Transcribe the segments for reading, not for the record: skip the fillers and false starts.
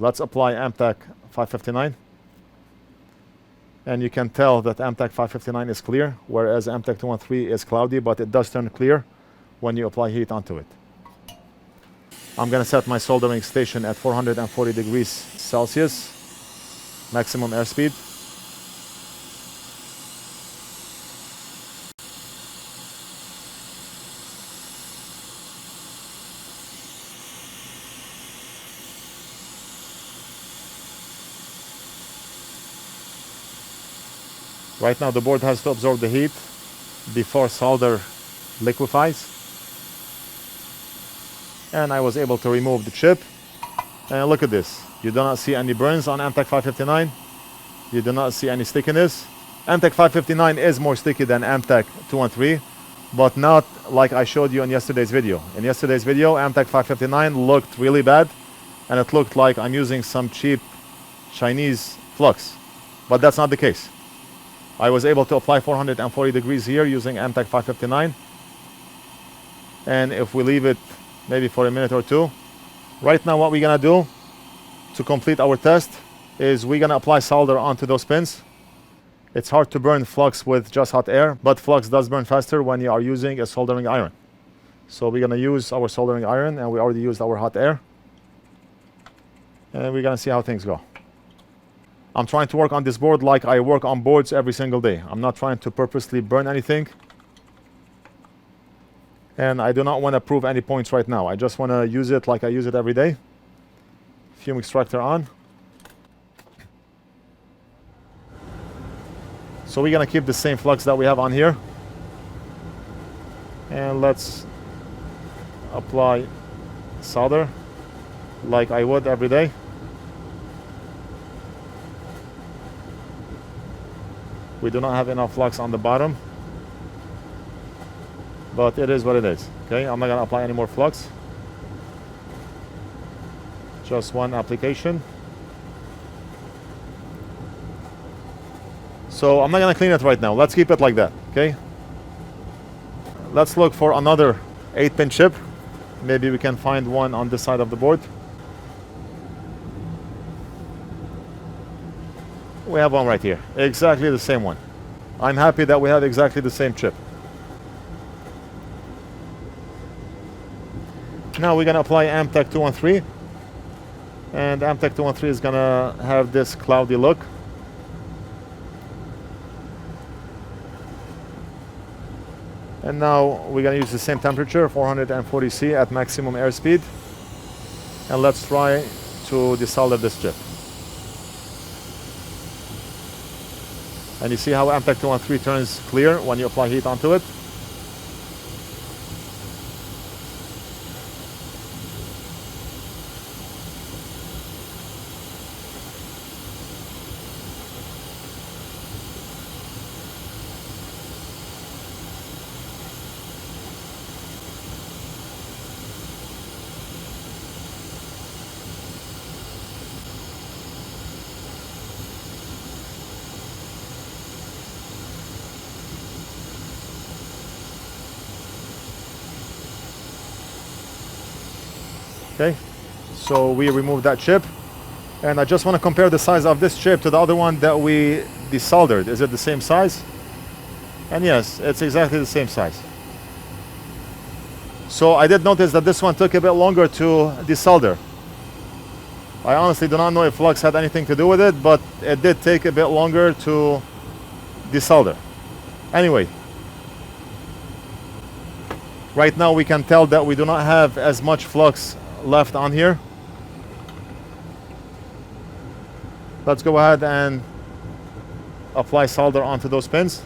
Let's apply Amtech 559. And you can tell that Amtech 559 is clear, whereas Amtech 213 is cloudy, but it does turn clear when you apply heat onto it. I'm going to set my soldering station at 440 degrees Celsius, maximum airspeed. Right now the board has to absorb the heat before solder liquefies. And I was able to remove the chip. And look at this. You do not see any burns on Amtech 559. You do not see any stickiness. Amtech 559 is more sticky than Amtech 213, but not like I showed you in yesterday's video. In yesterday's video, Amtech 559 looked really bad, and it looked like I'm using some cheap Chinese flux, but that's not the case. I was able to apply 440 degrees here using Amtech 559. And if we leave it maybe for a minute or two, right now what we're gonna do to complete our test is we're gonna apply solder onto those pins. It's hard to burn flux with just hot air, but flux does burn faster when you are using a soldering iron. So we're gonna use our soldering iron, and we already used our hot air. And we're gonna see how things go. I'm trying to work on this board like I work on boards every single day. I'm not trying to purposely burn anything. And I do not want to prove any points right now. I just want to use it like I use it every day. Fume extractor on. So we're going to keep the same flux that we have on here. And let's apply solder like I would every day. We do not have enough flux on the bottom, but it is what it is. Okay, I'm not going to apply any more flux. Just one application. So I'm not going to clean it right now. Let's keep it like that. Okay. Let's look for another 8-pin chip. Maybe we can find one on this side of the board. We have one right here, exactly the same one. I'm happy that we have exactly the same chip. Now we're gonna apply Amtech 213, and Amtech 213 is gonna have this cloudy look. And now we're gonna use the same temperature, 440 C at maximum airspeed, and let's try to desolder this chip. And you see how Amtech 213 turns clear when you apply heat onto it. Okay, so we remove that chip, and I just want to compare the size of this chip to the other one that we desoldered. Is it the same size? And yes, it's exactly the same size. So I did notice that this one took a bit longer to desolder. I honestly do not know if flux had anything to do with it, but it did take a bit longer to desolder. Anyway, right now we can tell that we do not have as much flux left on here. Let's go ahead and apply solder onto those pins.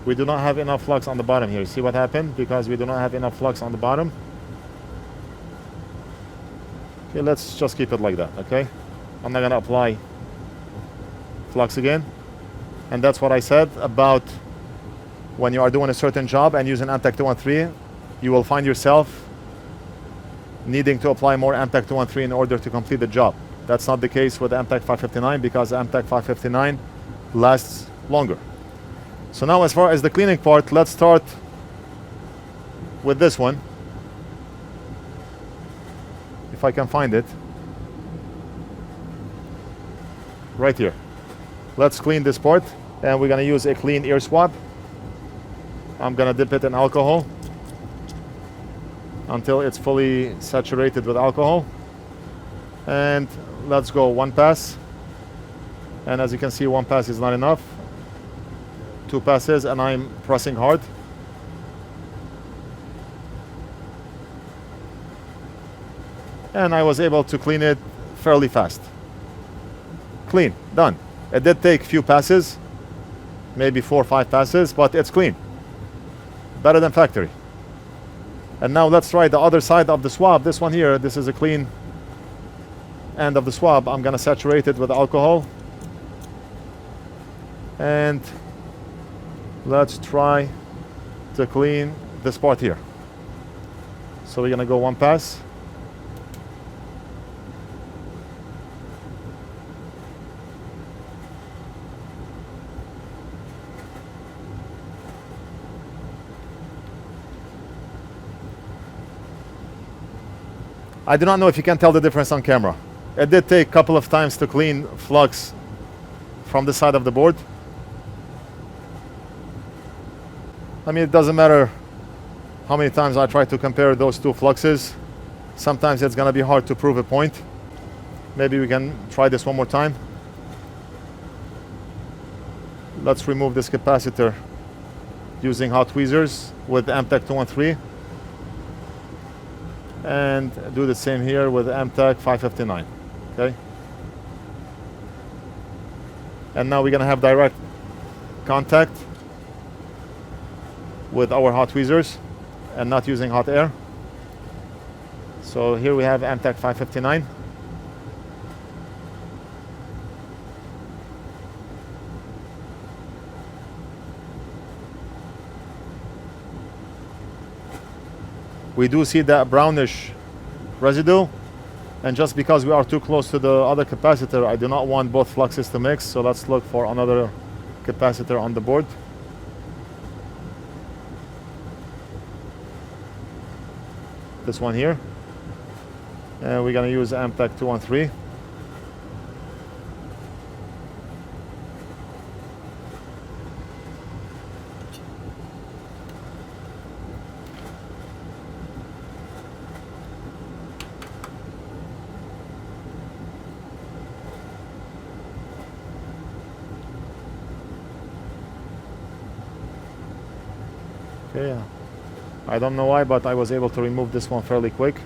We do not have enough flux on the bottom here. See what happened? Because we do not have enough flux on the bottom. Okay, let's just keep it like that, okay? I'm not gonna apply flux again. And that's what I said about when you are doing a certain job and using Amtech 213, you will find yourself needing to apply more Amtech 213 in order to complete the job. That's not the case with Amtech 559, because Amtech 559 lasts longer. So now as far as the cleaning part, let's start with this one. If I can find it. Right here. Let's clean this part, and we're gonna use a clean ear swab. I'm gonna dip it in alcohol until it's fully saturated with alcohol. And let's go one pass. And as you can see, one pass is not enough. Two passes, and I'm pressing hard. And I was able to clean it fairly fast. Clean, done. It did take a few passes, maybe 4 or 5 passes, but it's clean. Better than factory. And now let's try the other side of the swab. This one here, this is a clean end of the swab. I'm gonna saturate it with alcohol. And let's try to clean this part here. So we're gonna go one pass. I do not know if you can tell the difference on camera. It did take a couple of times to clean flux from the side of the board. I mean, it doesn't matter how many times I try to compare those two fluxes. Sometimes it's gonna be hard to prove a point. Maybe we can try this one more time. Let's remove this capacitor using hot tweezers with Amtech 213. And do the same here with Amtech 559. Okay. And now we're gonna have direct contact with our hot tweezers and not using hot air. So here we have Amtech 559. We do see that brownish residue, and just because we are too close to the other capacitor, I do not want both fluxes to mix, so let's look for another capacitor on the board. This one here. And we're gonna use Amtech 213. Yeah, I don't know why, but I was able to remove this one fairly quick.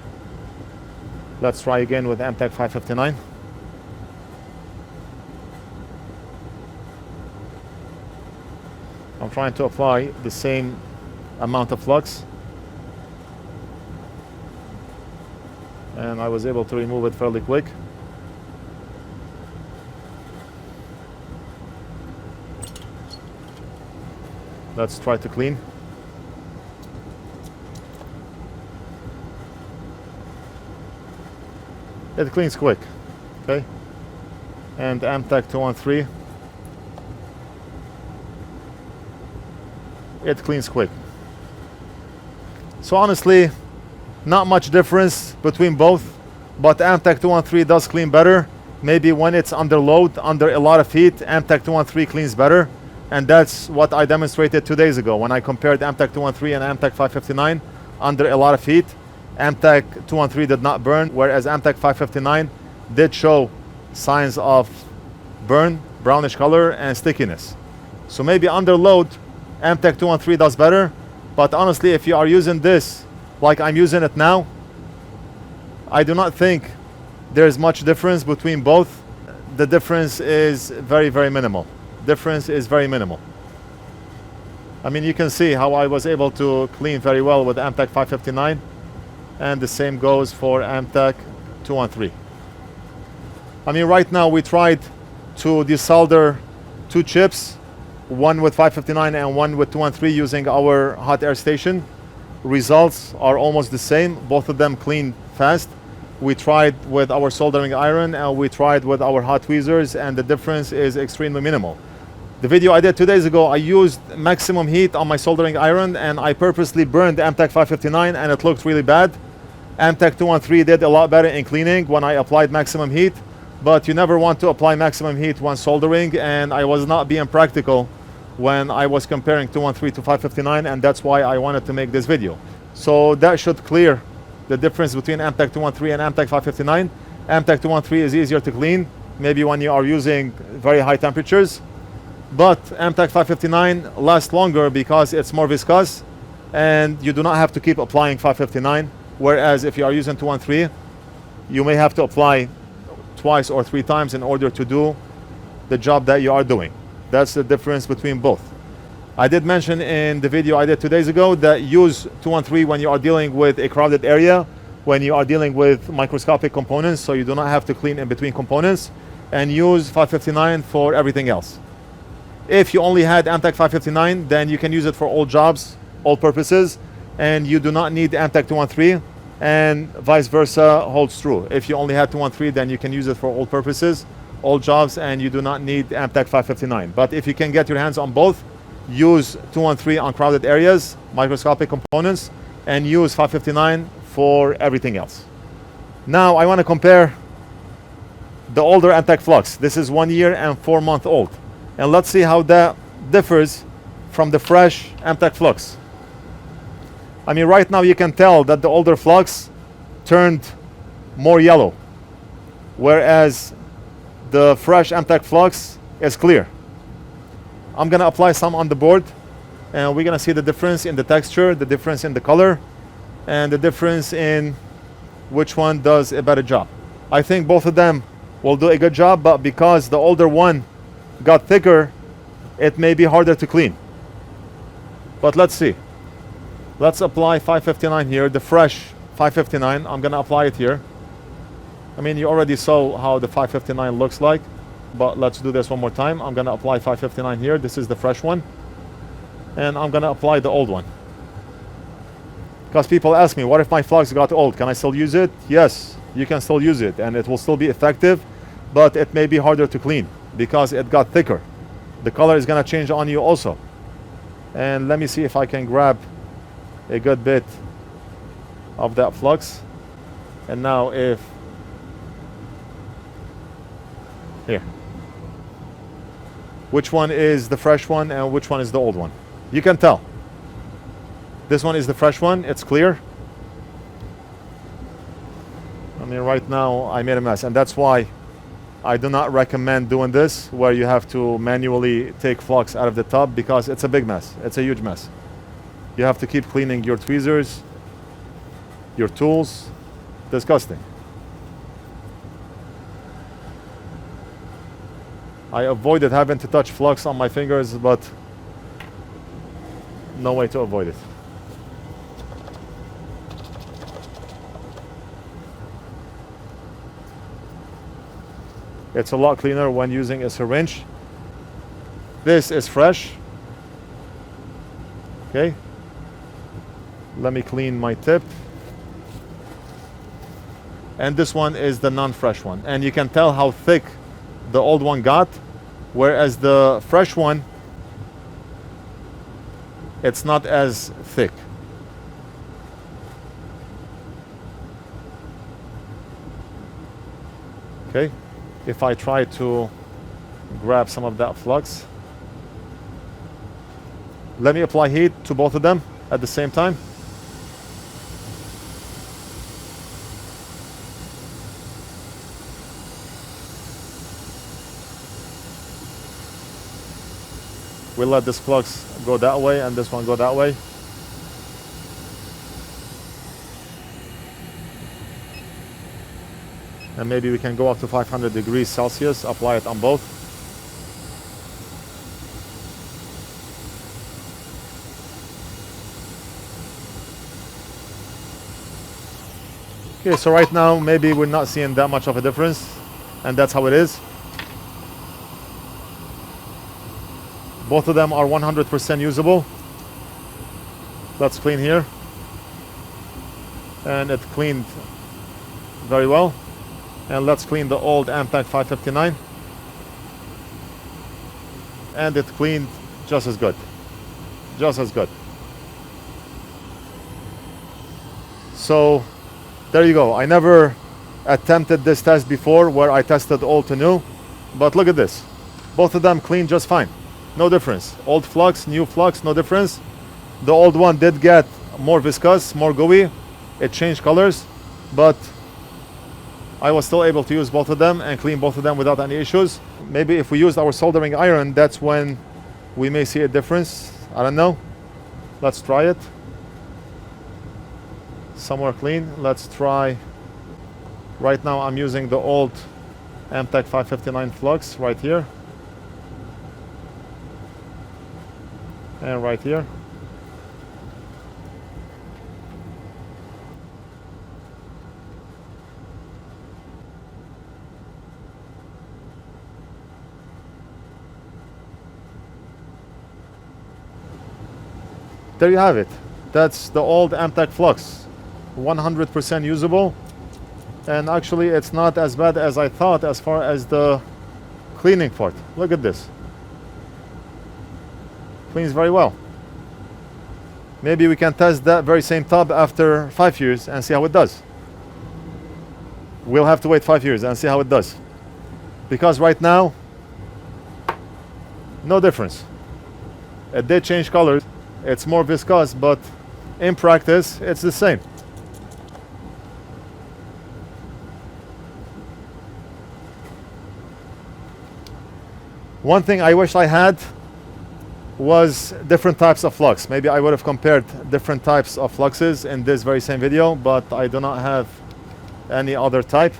Let's try again with Amtech 559. I'm trying to apply the same amount of flux, and I was able to remove it fairly quick. Let's try to clean. It cleans quick, okay? And Amtech 213, it cleans quick. So honestly, not much difference between both, but Amtech 213 does clean better. Maybe when it's under load, under a lot of heat, Amtech 213 cleans better. And that's what I demonstrated 2 days ago when I compared Amtech 213 and Amtech 559 under a lot of heat. Amtech 213 did not burn, whereas Amtech 559 did show signs of burn, brownish color, and stickiness. So maybe under load, Amtech 213 does better, but honestly, if you are using this like I'm using it now, I do not think there's much difference between both. The difference is very, very minimal. Difference is very minimal. I mean, you can see how I was able to clean very well with Amtech 559. And the same goes for Amtech 213. I mean, right now we tried to desolder 2 chips, one with 559 and one with 213 using our hot air station. Results are almost the same. Both of them clean fast. We tried with our soldering iron and we tried with our hot tweezers, and the difference is extremely minimal. The video I did 2 days ago, I used maximum heat on my soldering iron and I purposely burned the Amtech 559 and it looked really bad. Amtech 213 did a lot better in cleaning when I applied maximum heat, but you never want to apply maximum heat when soldering, and I was not being practical when I was comparing 213 to 559, and that's why I wanted to make this video. So that should clear the difference between Amtech 213 and Amtech 559. Amtech 213 is easier to clean, maybe when you are using very high temperatures, but Amtech 559 lasts longer because it's more viscous and you do not have to keep applying 559. Whereas if you are using 213, you may have to apply twice or 3 times in order to do the job that you are doing. That's the difference between both. I did mention in the video I did 2 days ago that use 213 when you are dealing with a crowded area, when you are dealing with microscopic components, so you do not have to clean in between components, and use 559 for everything else. If you only had Amtech 559, then you can use it for all jobs, all purposes, and you do not need Amtech 213, and vice versa holds true. If you only had 213, then you can use it for all purposes, all jobs, and you do not need Amtech 559. But if you can get your hands on both, use 213 on crowded areas, microscopic components, and use 559 for everything else. Now I want to compare the older Amtech Flux. This is 1 year and 4 month old. And let's see how that differs from the fresh Amtech Flux. I mean, right now you can tell that the older Flux turned more yellow, whereas the fresh Amtech Flux is clear. I'm gonna apply some on the board and we're gonna see the difference in the texture, the difference in the color, and the difference in which one does a better job. I think both of them will do a good job, but because the older one got thicker, it may be harder to clean. But let's see. Let's apply 559 here, the fresh 559. I'm gonna apply it here. I mean, you already saw how the 559 looks like, but let's do this one more time. I'm gonna apply 559 here. This is the fresh one. And I'm gonna apply the old one. Because people ask me, what if my Flux got old? Can I still use it? Yes, you can still use it and it will still be effective, but it may be harder to clean because it got thicker. The color is gonna change on you also. And let me see if I can grab a good bit of that Flux. And now if, here, which one is the fresh one and which one is the old one? You can tell. This one is the fresh one, it's clear. I mean, right now I made a mess, and that's why I do not recommend doing this where you have to manually take Flux out of the tub, because it's a big mess. It's a huge mess. You have to keep cleaning your tweezers, your tools. Disgusting. I avoided having to touch Flux on my fingers, but no way to avoid it. It's a lot cleaner when using a syringe. This is fresh. Okay. Let me clean my tip. And this one is the non-fresh one. And you can tell how thick the old one got, whereas the fresh one, it's not as thick. Okay. If I try to grab some of that Flux, let me apply heat to both of them at the same time. We'll let this Flux go that way and this one go that way. And maybe we can go up to 500 degrees Celsius, apply it on both. Okay, so right now maybe we're not seeing that much of a difference, and that's how it is. Both of them are 100% usable. Let's clean here. And it cleaned very well. And let's clean the old Amtech 559. and it cleaned just as good. Just as good. So there you go. I never attempted this test before where I tested old to new, but look at this. Both of them clean just fine. No difference. Old flux, new flux, no difference. The old one did get more viscous, more gooey. It changed colors, but I was still able to use both of them and clean both of them without any issues. Maybe if we used our soldering iron, that's when we may see a difference. I don't know. Let's try it. Somewhere clean. Let's try. Right now I'm using the old Amtech 559 Flux right here. And right here. There you have it. That's the old Amtech Flux. 100% usable. And actually it's not as bad as I thought as far as the cleaning part. Look at this. Cleans very well. Maybe we can test that very same tub after 5 years and see how it does. We'll have to wait 5 years and see how it does. Because right now, no difference. It did change colors. It's more viscous, but in practice, it's the same. One thing I wish I had was different types of flux. Maybe I would have compared different types of fluxes in this very same video, but I do not have any other type.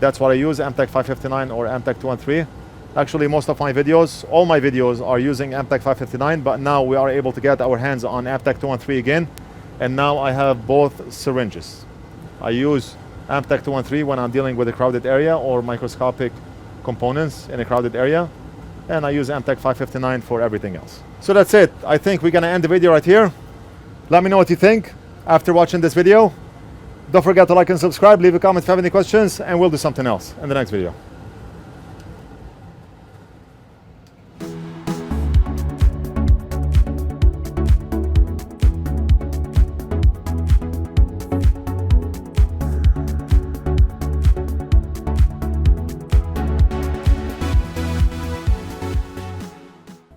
That's what I use, Amtech 559 or Amtech 213. Actually, most of my videos, all my videos are using Amtech 559, but now we are able to get our hands on Amtech 213 again. And now I have both syringes. I use Amtech 213 when I'm dealing with a crowded area or microscopic components in a crowded area. And I use Amtech 559 for everything else. So that's it. I think we're gonna end the video right here. Let me know what you think after watching this video. Don't forget to like and subscribe, leave a comment if you have any questions, and we'll do something else in the next video.